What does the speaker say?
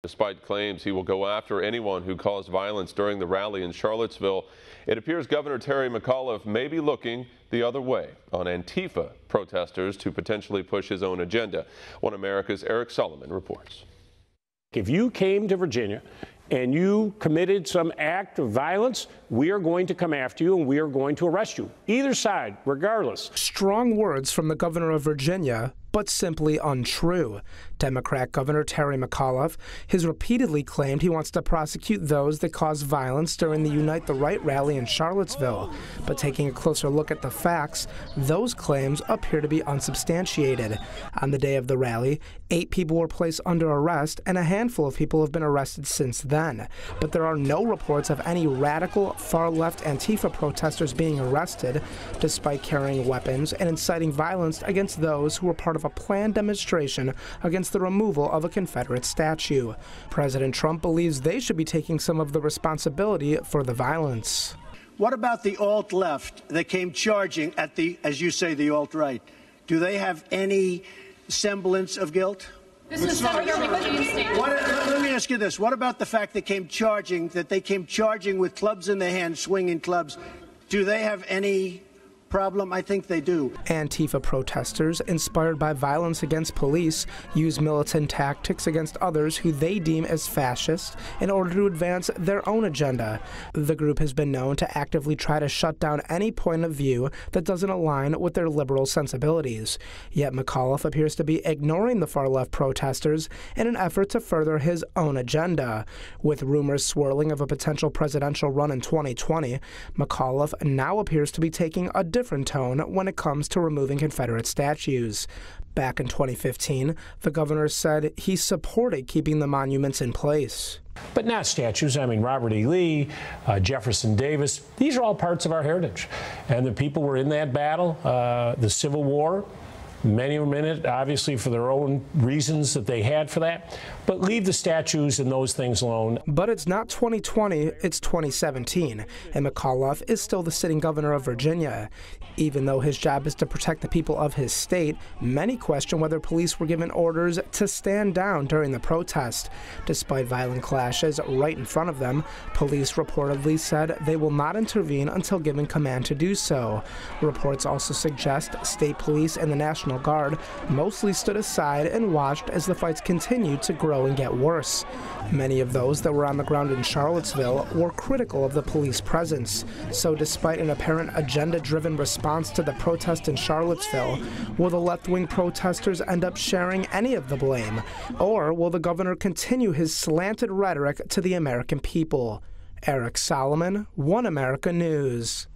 Despite claims he will go after anyone who caused violence during the rally in Charlottesville, it appears Governor Terry McAuliffe may be looking the other way on Antifa protesters to potentially push his own agenda. One America's Eric Solomon reports. If you came to Virginia and you committed some act of violence, we are going to come after you and we are going to arrest you. Either side, regardless. Strong words from the governor of Virginia, but simply untrue. Democrat Governor Terry McAuliffe has repeatedly claimed he wants to prosecute those that caused violence during the Unite the Right rally in Charlottesville. But taking a closer look at the facts, those claims appear to be unsubstantiated. On the day of the rally, 8 people were placed under arrest and a handful of people have been arrested since then. But there are no reports of any radical, far-left Antifa protesters being arrested, despite carrying weapons and inciting violence against those who were part of a planned demonstration against the removal of a Confederate statue. President Trump believes they should be taking some of the responsibility for the violence. What about the alt-left that came charging at the, as you say, the alt-right? Do they have any semblance of guilt? This is Senator McCain's statement. Let me ask you this. What about the fact that they came charging with clubs in their hands, swinging clubs? Do they have any problem? I think they do. Antifa protesters, inspired by violence against police, use militant tactics against others who they deem as fascist in order to advance their own agenda. The group has been known to actively try to shut down any point of view that doesn't align with their liberal sensibilities. Yet McAuliffe appears to be ignoring the far-left protesters in an effort to further his own agenda. With rumors swirling of a potential presidential run in 2020, McAuliffe now appears to be taking a different tone when it comes to removing Confederate statues. Back in 2015, the governor said he supported keeping the monuments in place. But not statues. I mean, Robert E. Lee, Jefferson Davis, these are all parts of our heritage. And the people were in that battle, the Civil War. Many were in it, obviously, for their own reasons that they had for that. But leave the statues and those things alone. But it's not 2020, it's 2017, and McAuliffe is still the sitting governor of Virginia. Even though his job is to protect the people of his state, many question whether police were given orders to stand down during the protest. Despite violent clashes right in front of them, police reportedly said they will not intervene until given command to do so. Reports also suggest state police and the National Guard mostly stood aside and watched as the fights continued to grow and get worse. Many of those that were on the ground in Charlottesville were critical of the police presence. So despite an apparent agenda-driven response to the protest in Charlottesville, will the left-wing protesters end up sharing any of the blame? Or will the governor continue his slanted rhetoric to the American people? Eric Solomon, One America News.